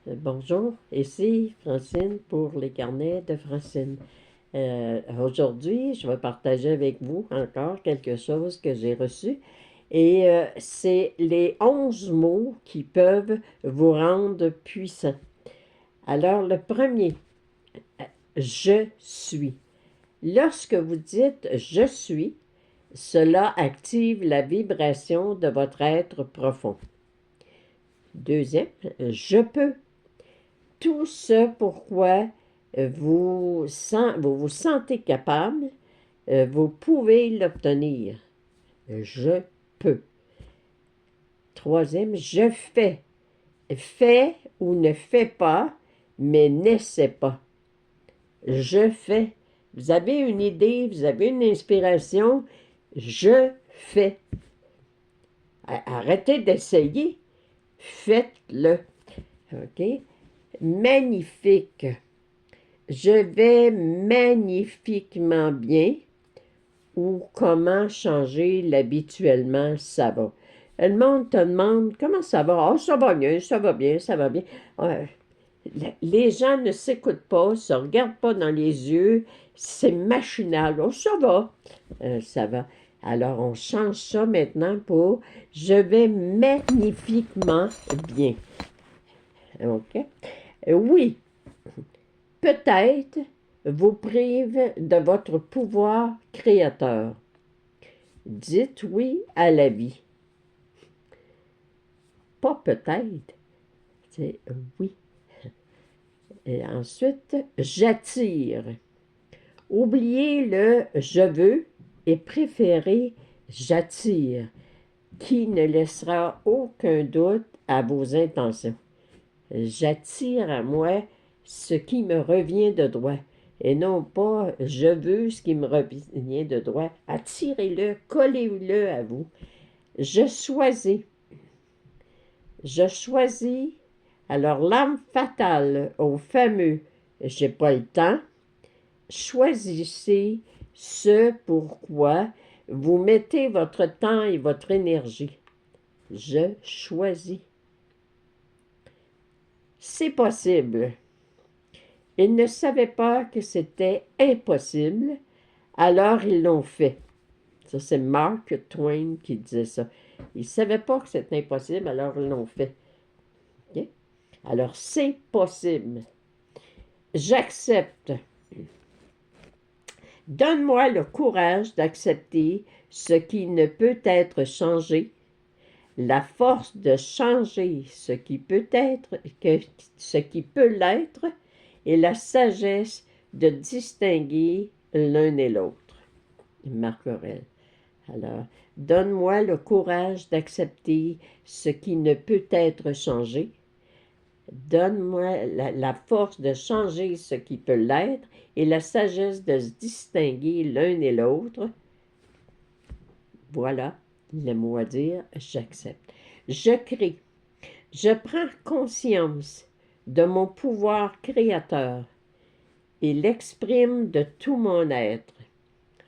Bonjour, ici Francine pour les carnets de Francine. Aujourd'hui, je vais partager avec vous encore quelque chose que j'ai reçu et c'est les 11 mots qui peuvent vous rendre puissant. Alors, le premier, je suis. Lorsque vous dites je suis, cela active la vibration de votre être profond. Deuxième, je peux. Tout ce pourquoi vous vous sentez capable, vous pouvez l'obtenir. Je peux. Troisième, je fais. Fais ou ne fais pas, mais n'essaie pas. Je fais. Vous avez une idée, vous avez une inspiration, je fais. Arrêtez d'essayer, faites-le. OK? Magnifique. Je vais magnifiquement bien ou comment changer l'habituellement ça va. Le monde te demande comment ça va. Ah, ça va bien, ça va bien, ça va bien. Euh, les gens ne s'écoutent pas, ne se regardent pas dans les yeux, c'est machinal. Oh, ça va. Ça va. Alors, on change ça maintenant pour je vais magnifiquement bien. OK? Oui, peut-être vous prive de votre pouvoir créateur. Dites oui à la vie. Pas peut-être, c'est oui. Et ensuite, j'attire. Oubliez le je veux et préférez j'attire, qui ne laissera aucun doute à vos intentions. J'attire à moi ce qui me revient de droit et non pas je veux ce qui me revient de droit. Attirez-le, collez-le à vous. Je choisis. Je choisis. Alors, l'âme fatale au fameux j'ai pas le temps. Choisissez ce pourquoi vous mettez votre temps et votre énergie. Je choisis. C'est possible. Ils ne savaient pas que c'était impossible, alors ils l'ont fait. Ça, c'est Mark Twain qui disait ça. Ils ne savaient pas que c'était impossible, alors ils l'ont fait. OK? Alors, c'est possible. J'accepte. Donne-moi le courage d'accepter ce qui ne peut être changé, la force de changer ce qui peut être, ce qui peut l'être, et la sagesse de distinguer l'un et l'autre. Marc Aurèle. Alors, donne-moi le courage d'accepter ce qui ne peut être changé. Donne-moi la force de changer ce qui peut l'être et la sagesse de se distinguer l'un et l'autre. Voilà le mot à dire, j'accepte. Je crée. Je prends conscience de mon pouvoir créateur et l'exprime de tout mon être.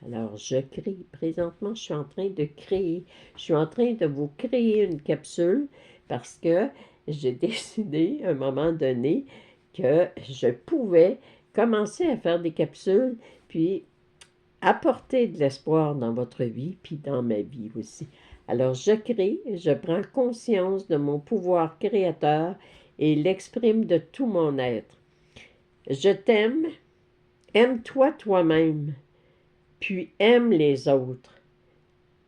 Alors, je crée. Présentement, je suis en train de créer. Je suis en train de vous créer une capsule parce que j'ai décidé à un moment donné que je pouvais commencer à faire des capsules, puis apporter de l'espoir dans votre vie, puis dans ma vie aussi. Alors, je crée, je prends conscience de mon pouvoir créateur et l'exprime de tout mon être. Je t'aime, aime-toi toi-même, puis aime les autres.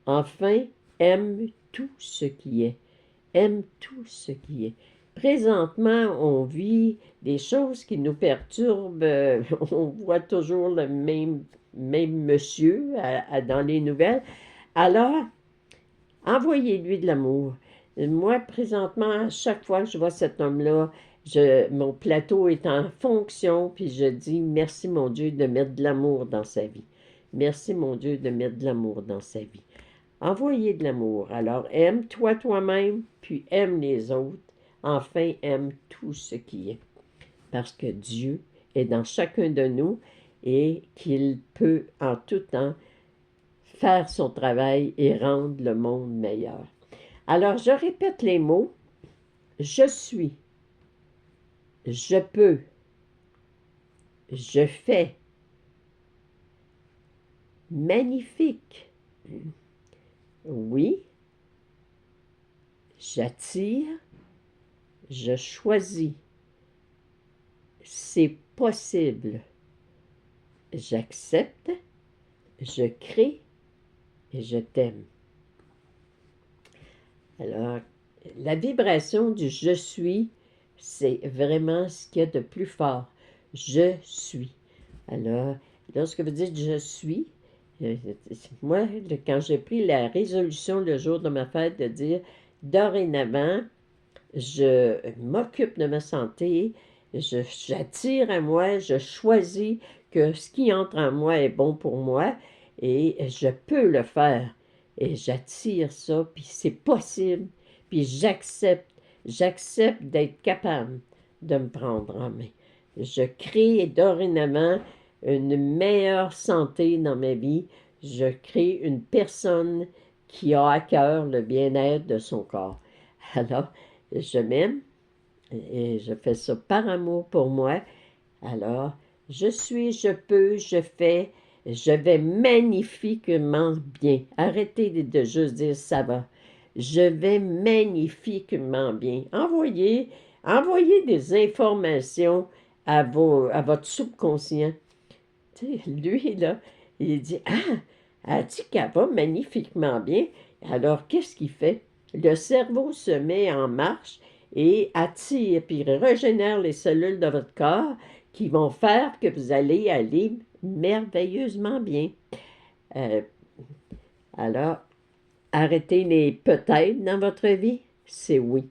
Enfin, aime tout ce qui est. Aime tout ce qui est. Présentement, on vit des choses qui nous perturbent. On voit toujours le même monsieur dans les nouvelles. Alors, envoyez-lui de l'amour. Moi, présentement, à chaque fois que je vois cet homme-là, mon plateau est en fonction, puis je dis merci, mon Dieu, de mettre de l'amour dans sa vie. Merci, mon Dieu, de mettre de l'amour dans sa vie. Envoyez de l'amour. Alors, aime-toi toi-même, puis aime les autres. Enfin, aime tout ce qui est. Parce que Dieu est dans chacun de nous et qu'il peut en tout temps faire son travail et rendre le monde meilleur. Alors, je répète les mots. Je suis. je peux, je fais, magnifique, oui, j'attire, je choisis, c'est possible, j'accepte, je crée et je t'aime. Alors, la vibration du je suis, c'est vraiment ce qu'il y a de plus fort. Je suis. Alors, lorsque vous dites je suis, euh, moi, quand j'ai pris la résolution le jour de ma fête de dire dorénavant, je m'occupe de ma santé, j'attire à moi, je choisis que ce qui entre en moi est bon pour moi et je peux le faire. Et j'attire ça, puis c'est possible, puis j'accepte d'être capable de me prendre en main. Je crée dorénavant une meilleure santé dans ma vie. Je crée une personne qui a à cœur le bien-être de son corps. Alors, je m'aime et je fais ça par amour pour moi. Alors, je suis, je peux, je fais, je vais magnifiquement bien. Arrêtez de juste dire ça va. Je vais magnifiquement bien. Envoyez des informations à votre subconscient. Tu sais, lui, là, il dit, ah, elle dit qu'elle va magnifiquement bien. Alors, qu'est-ce qu'il fait? Le cerveau se met en marche et attire, puis régénère les cellules de votre corps qui vont faire que vous allez aller merveilleusement bien. Euh, alors, arrêtez les peut-être dans votre vie, c'est oui.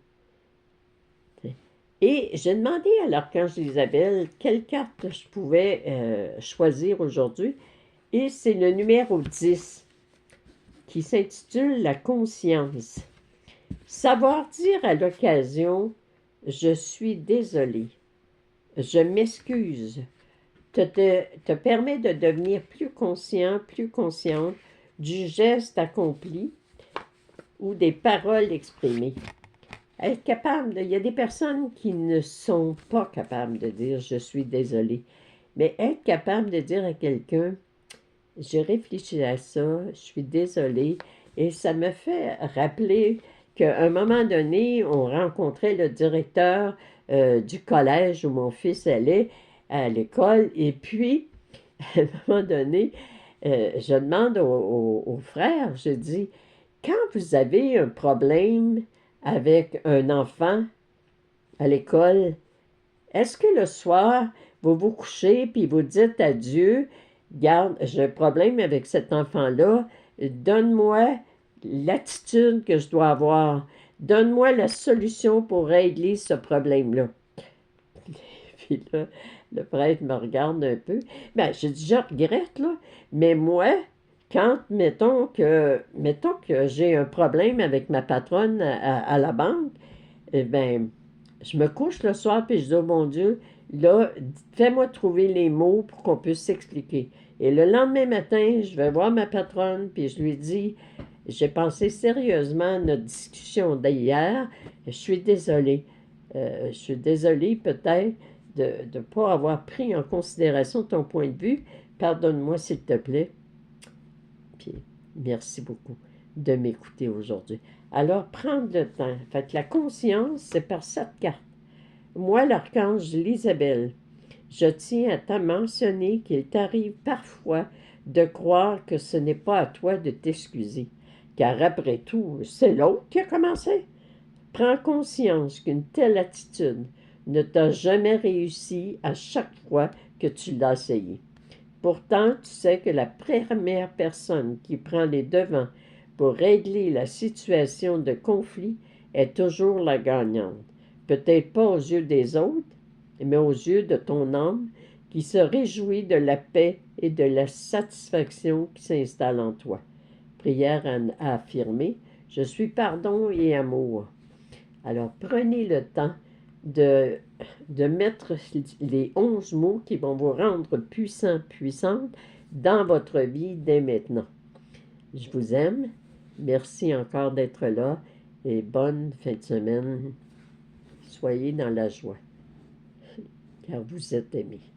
Et j'ai demandé à l'archange Isabelle quelle carte je pouvais choisir aujourd'hui. Et c'est le numéro 10 qui s'intitule La conscience. Savoir dire à l'occasion, je suis désolé, je m'excuse, te permet de devenir plus conscient, plus consciente du geste accompli ou des paroles exprimées. Être capable il y a des personnes qui ne sont pas capables de dire je suis désolé, mais être capable de dire à quelqu'un j'ai réfléchi à ça, je suis désolée, et ça me fait rappeler qu'à un moment donné, on rencontrait le directeur du collège où mon fils allait à l'école, et puis, à un moment donné, je demande au frère, je dis, quand vous avez un problème avec un enfant à l'école, est-ce que le soir, vous vous couchez puis vous dites à Dieu, garde, j'ai un problème avec cet enfant-là, donne-moi l'attitude que je dois avoir, donne-moi la solution pour régler ce problème-là. Puis là, le prêtre me regarde un peu. Ben, je dis, je regrette, là, mais moi, quand, mettons que j'ai un problème avec ma patronne à la banque, eh bien, je me couche le soir puis je dis, oh mon Dieu, là, fais-moi trouver les mots pour qu'on puisse s'expliquer. Et le lendemain matin, je vais voir ma patronne puis je lui dis, j'ai pensé sérieusement à notre discussion d'hier, je suis désolée peut-être de ne pas avoir pris en considération ton point de vue. Pardonne-moi s'il te plaît. Puis, merci beaucoup de m'écouter aujourd'hui. Alors, prendre le temps. Fait que la conscience, c'est par cette carte. Moi, l'archange Isabelle, je tiens à te mentionner qu'il t'arrive parfois de croire que ce n'est pas à toi de t'excuser, car après tout, c'est l'autre qui a commencé. Prends conscience qu'une telle attitude ne t'a jamais réussi à chaque fois que tu l'as essayé. Pourtant, tu sais que la première personne qui prend les devants pour régler la situation de conflit est toujours la gagnante. Peut-être pas aux yeux des autres, mais aux yeux de ton âme qui se réjouit de la paix et de la satisfaction qui s'installe en toi. Prière à affirmer, je suis pardon et amour. Alors prenez le temps de, de mettre les 11 mots qui vont vous rendre puissant, puissante dans votre vie dès maintenant. Je vous aime. Merci encore d'être là et bonne fin de semaine. Soyez dans la joie. car vous êtes aimés.